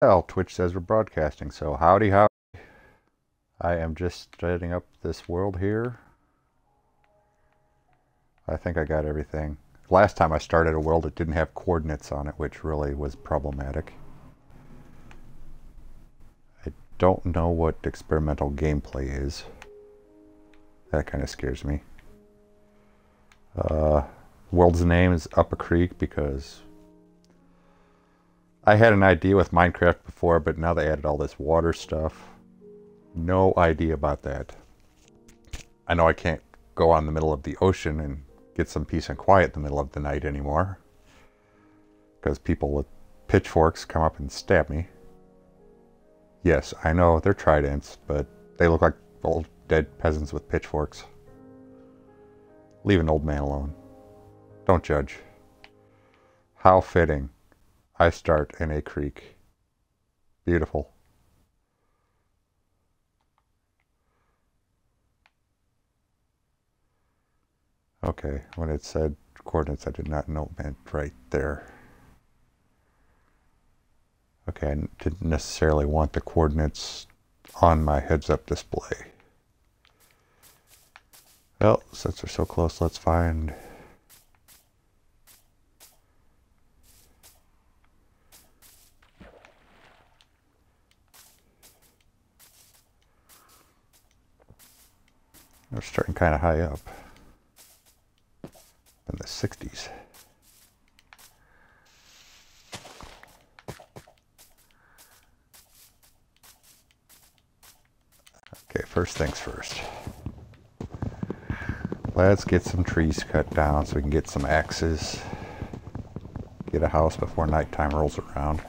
Well, Twitch says we're broadcasting, so howdy howdy. I am just setting up this world here. I think I got everything. Last time I started a world, it didn't have coordinates on it, which really was problematic. I don't know what experimental gameplay is. That kind of scares me. World's name is Up a Creek because I had an idea with Minecraft before, but now they added all this water stuff. No idea about that. I know I can't go on the middle of the ocean and get some peace and quiet in the middle of the night anymore, because people with pitchforks come up and stab me. Yes, I know they're tridents, but they look like old dead peasants with pitchforks. Leave an old man alone. Don't judge. How fitting. I start in a creek. Beautiful. Okay, when it said coordinates, I did not know it meant right there. Okay, I didn't necessarily want the coordinates on my heads-up display. Well, since we're so close, let's find... We're starting kind of high up. In the 60s. Okay, first things first. Let's get some trees cut down so we can get some axes. Get a house before nighttime rolls around.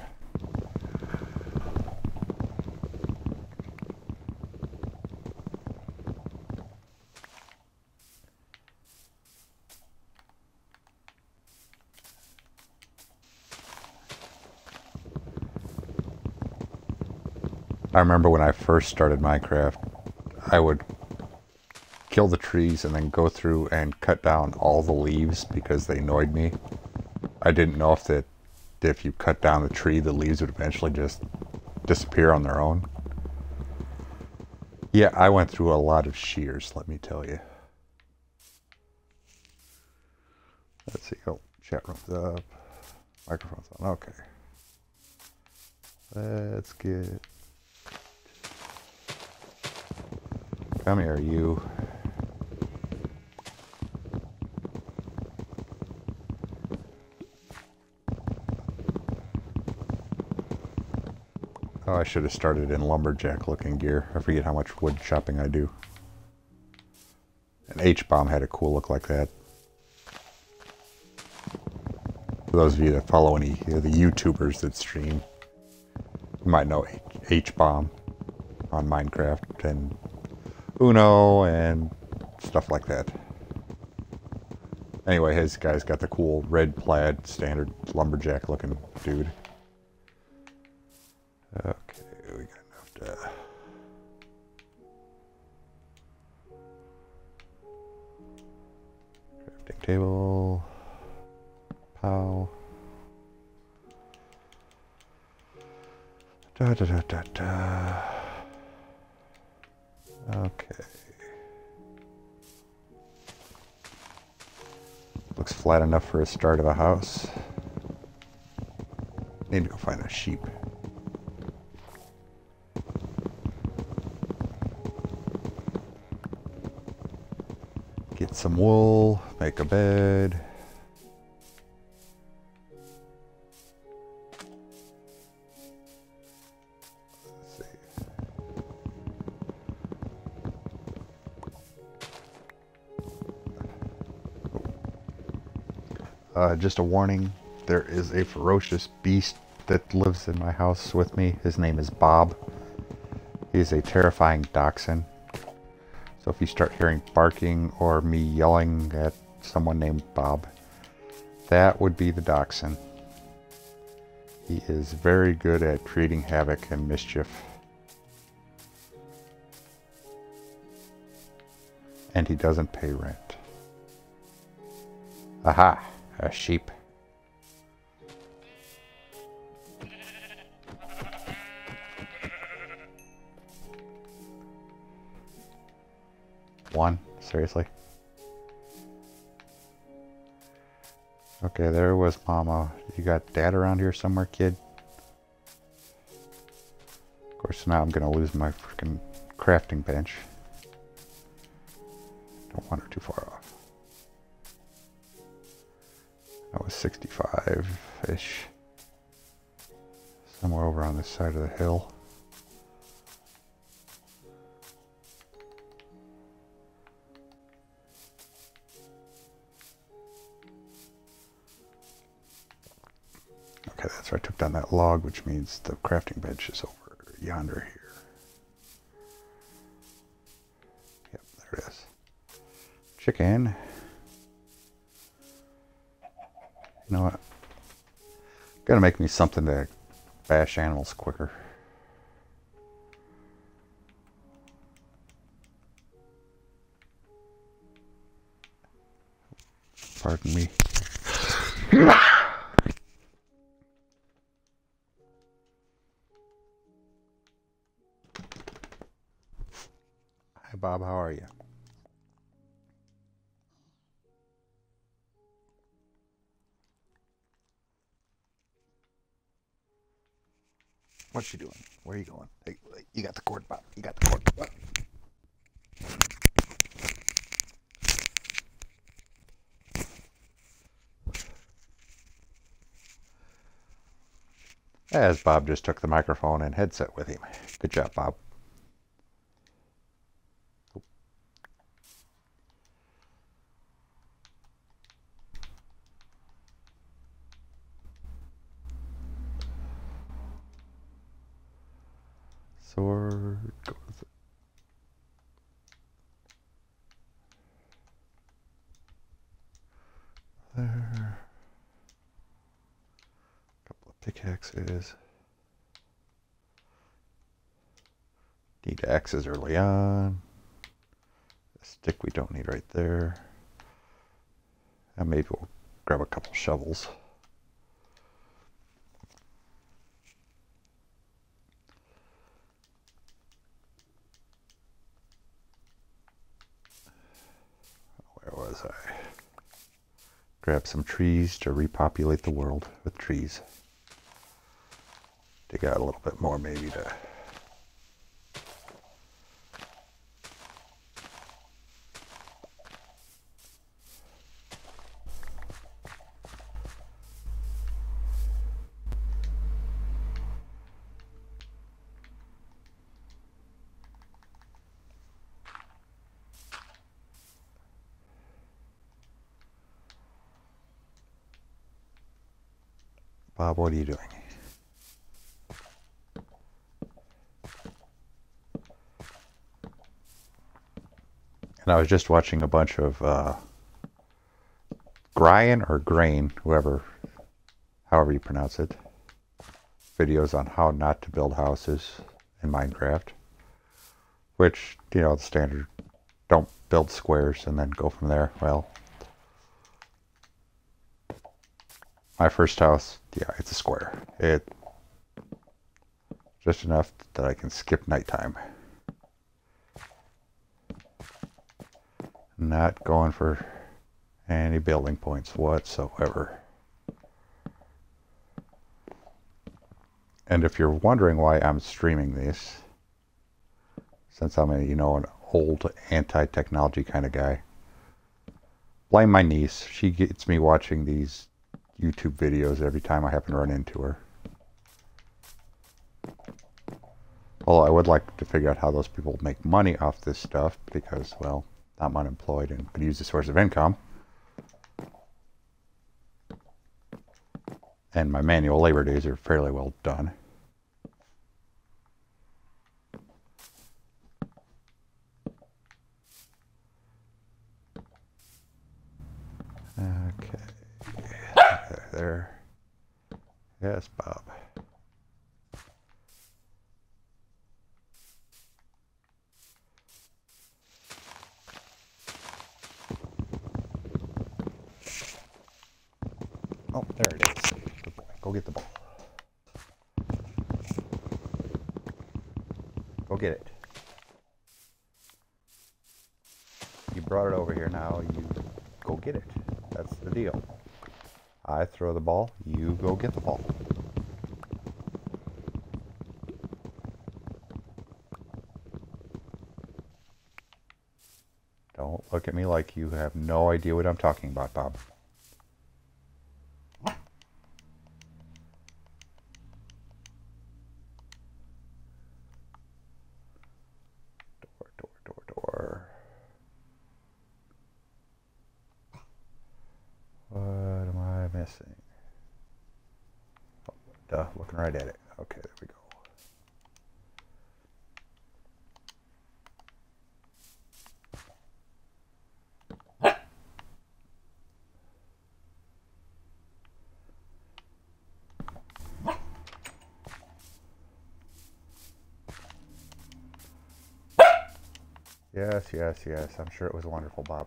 I remember when I first started Minecraft, I would kill the trees and then go through and cut down all the leaves because they annoyed me. I didn't know if you cut down the tree, the leaves would eventually just disappear on their own. Yeah, I went through a lot of shears, let me tell you. Let's see. Oh, chat room's up. Microphone's on. Okay. Let's get... Come here, you. Oh, I should have started in lumberjack looking gear. I forget how much wood chopping I do. An H-bomb had a cool look like that. For those of you that follow any of the YouTubers that stream, you might know H-bomb on Minecraft and Uno and stuff like that. Anyway, his guy's got the cool red plaid standard lumberjack looking dude. Okay, we got enough to... Crafting table. Pow. Da da da da da. Okay. Looks flat enough for a start of a house. Need to go find a sheep. Get some wool, make a bed. Let's see. Just a warning, there is a ferocious beast that lives in my house with me. His name is Bob. He's a terrifying dachshund. So if you start hearing barking or me yelling at someone named Bob, that would be the dachshund. He is very good at creating havoc and mischief. And he doesn't pay rent. Aha! A sheep. one. Seriously. Okay, there was Mama. You got Dad around here somewhere, kid? Of course, now I'm gonna lose my freaking crafting bench. Don't want her too far off. That was 65-ish. Somewhere over on this side of the hill. Okay, that's where I took down that log, which means the crafting bench is over yonder here. Yep, there it is. Chicken. You know what? Gotta make me something to bash animals quicker. Pardon me. Hi Bob, how are you? What's she doing? Where are you going? Hey, you got the cord, Bob. You got the cord. What? As Bob just took the microphone and headset with him. Good job, Bob. Sword goes there. A couple of pickaxes. Need axes early on. A stick we don't need right there. And maybe we'll grab a couple shovels. Where was I? Grab some trees to repopulate the world with trees. Dig out a little bit more maybe to... Bob, what are you doing? And I was just watching a bunch of Brian or Grain, however you pronounce it, videos on how not to build houses in Minecraft. Which, you know, the standard, don't build squares and then go from there. Well, my first house, yeah, it's a square. It just enough that I can skip nighttime. Not going for any building points whatsoever. And if you're wondering why I'm streaming this, since I'm an old anti-technology kind of guy, blame my niece. She gets me watching these YouTube videos every time I happen to run into her. Well, I would like to figure out how those people make money off this stuff because, well, I'm unemployed and could use a source of income. And my manual labor days are fairly well done. Okay. There. Yes, Bob. Oh, there it is. Good boy. Go get the ball. Go get it. brought it over here. Now you go get it. That's the deal. I throw the ball, you go get the ball. Don't look at me like you have no idea what I'm talking about, Bob. Door. What am I missing? Oh, duh, looking right at it. Okay, there we go. Yes. I'm sure it was wonderful, Bob.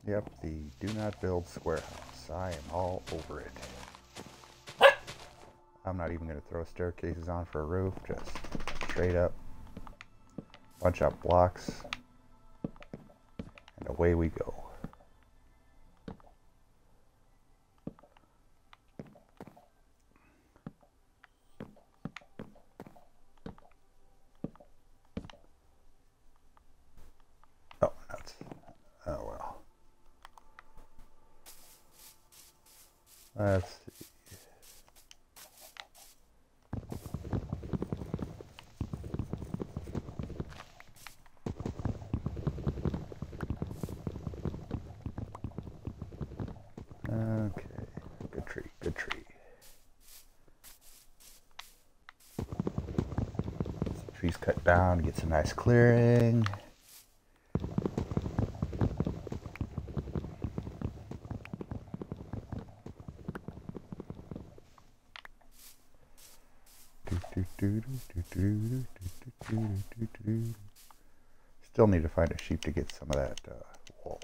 Yep, the do not build square house. I am all over it. I'm not even going to throw staircases on for a roof, just straight up, bunch up blocks, and away we go. Oh, nuts. Oh well. Let's see. Okay, good tree. Some trees cut down, get some nice clearing. Still need to find a sheep to get some of that wool.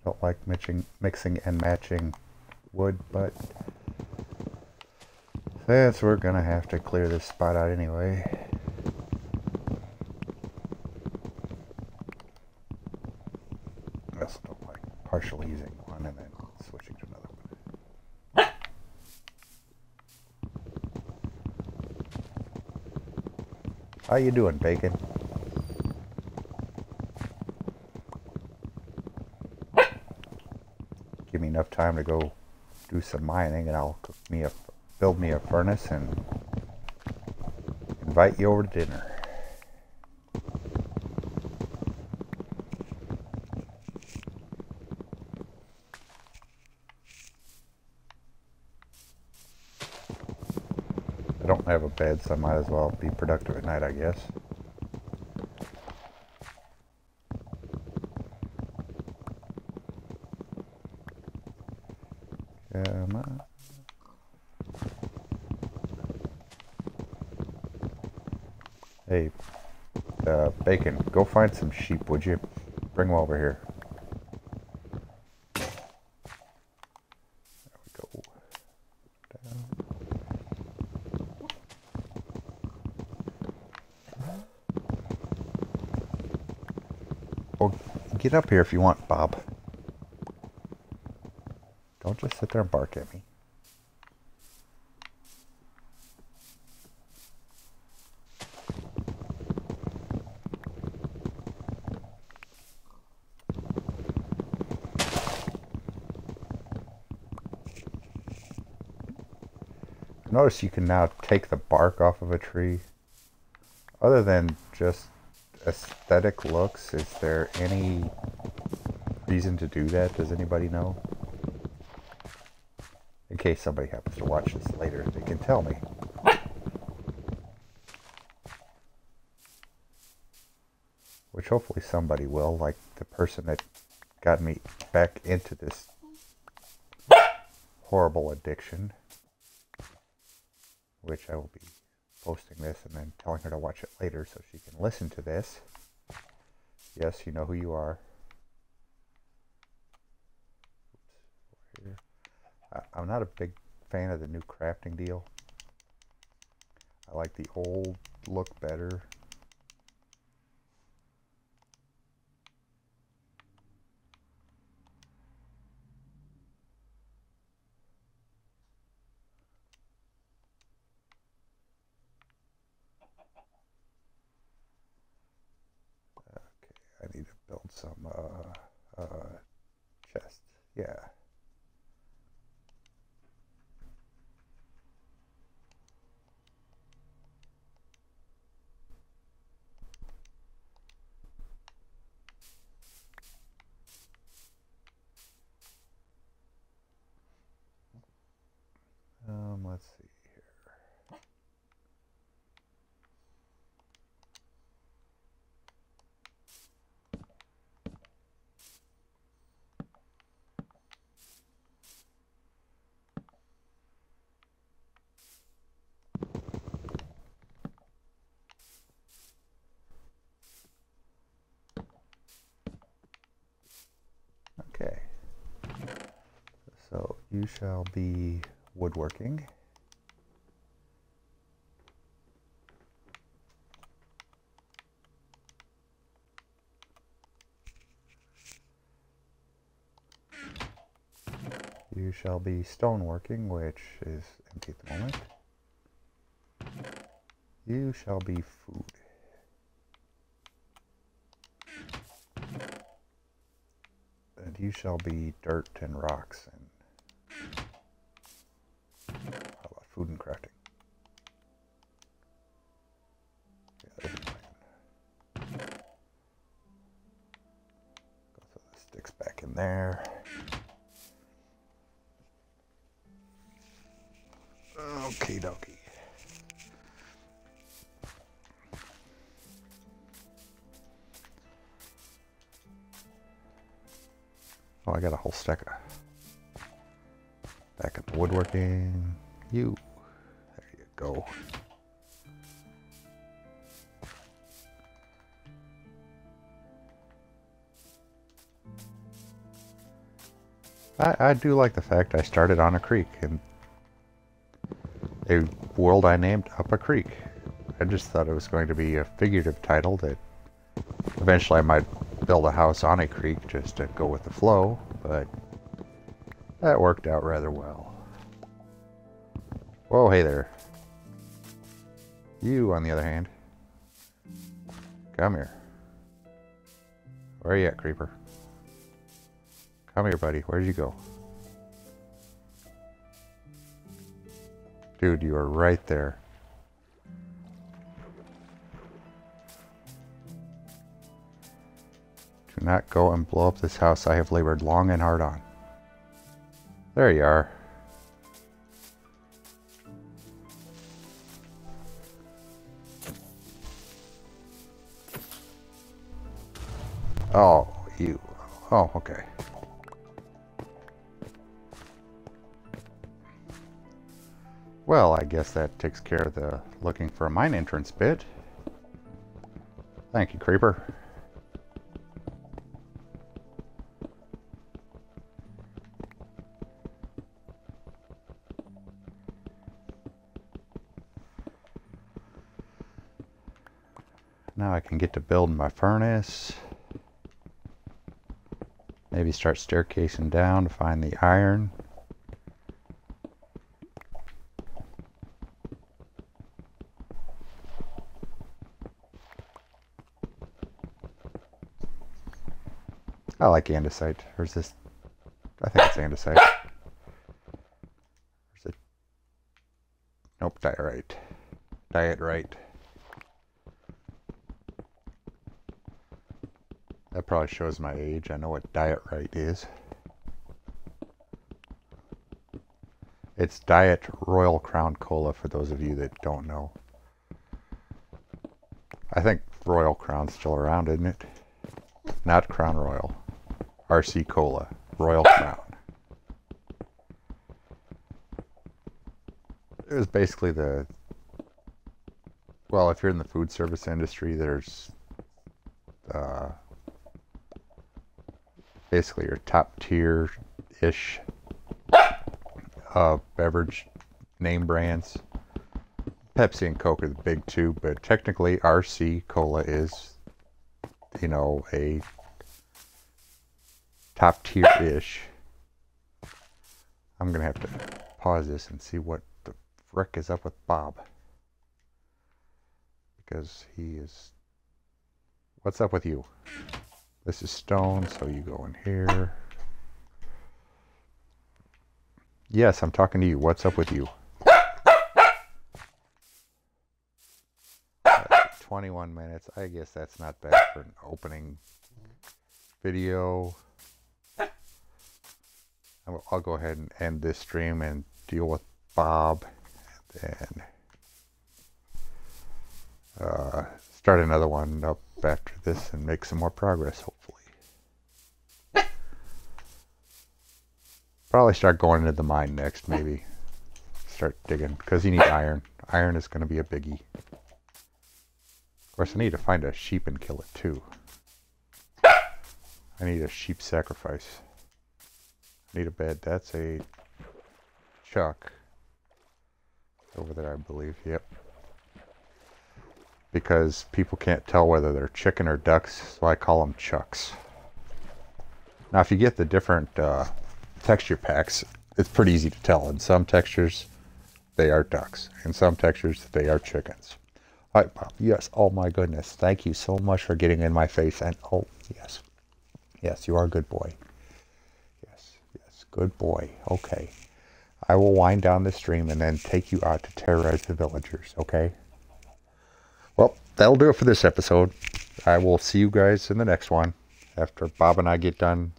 Don't like mixing and matching wood, but since we're gonna have to clear this spot out anyway. I also don't like partially using one and then switching to another one. How you doing, Bacon? Give me enough time to go do some mining and I'll build me a furnace and invite you over to dinner. I don't have a bed, so I might as well be productive at night, I guess. Come on. Hey, Bacon, go find some sheep, would you? Bring them over here. There we go. Down. Well, get up here if you want, Bob. Don't just sit there and bark at me. Notice you can now take the bark off of a tree. Other than just aesthetic looks, is there any reason to do that? Does anybody know? In case somebody happens to watch this later, they can tell me. Which hopefully somebody will, like the person that got me back into this horrible addiction. Which I will be posting this and then telling her to watch it later so she can listen to this. Yes, you know who you are. Oops, I'm not a big fan of the new crafting deal. I like the old look better. I need to build some chests. Yeah. Let's see here. Okay. So you shall be woodworking. You shall be stoneworking, which is empty at the moment. You shall be food. And you shall be dirt and rocks and how about food and crafting? Yeah, there's a plan. Go throw the sticks back in there. Okie dokie. Oh, I got a whole stack of back in the woodworking. There you go. I do like the fact I started on a creek, and a world I named Up a Creek. I just thought it was going to be a figurative title that eventually I might build a house on a creek just to go with the flow, but that worked out rather well. Whoa, hey there. You, on the other hand, come here. Where are you at, creeper? Come here, buddy. Where'd you go? Dude, you are right there. Do not go and blow up this house I have labored long and hard on. There you are. Oh, you. Oh, okay. Well, I guess that takes care of the looking for a mine entrance bit. Thank you, creeper. Now I can get to building my furnace. Maybe start staircasing down to find the iron. I like andesite. Or is this? I think it's andesite. There's Diet right. Diet right. That probably shows my age. I know what Diet Right is. It's Diet Royal Crown Cola for those of you that don't know. I think Royal Crown's still around, isn't it? Not Crown Royal. RC Cola. Royal Crown. It was basically the... Well, if you're in the food service industry, there's... basically your top tier-ish beverage name brands. Pepsi and Coke are the big two, but technically RC Cola is, you know, a top tier-ish. I'm gonna have to pause this and see what the frick is up with Bob, because he is... What's up with you? This is stone, so you go in here. Yes, I'm talking to you. What's up with you? 21 minutes. I guess that's not bad for an opening video. I'll go ahead and end this stream and deal with Bob. And then start another one up after this and make some more progress, hopefully. Probably start going into the mine next, maybe. Start digging, because you need iron. Iron is going to be a biggie. Of course, I need to find a sheep and kill it, too. I need a sheep sacrifice. I need a bed. That's a chuck. Over there, I believe. Yep. Because people can't tell whether they're chicken or ducks, so I call them chucks. Now, if you get the different texture packs, it's pretty easy to tell. In some textures, they are ducks. In some textures, they are chickens. All right, Bob. Yes. Oh, my goodness. Thank you so much for getting in my face. And, oh, yes. Yes, you are a good boy. Yes. Yes. Good boy. Okay. I will wind down the stream and then take you out to terrorize the villagers, okay? Well, that'll do it for this episode. I will see you guys in the next one after Bob and I get done.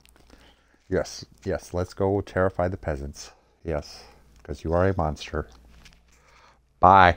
Yes, yes, let's go terrify the peasants. Yes, because you are a monster. Bye.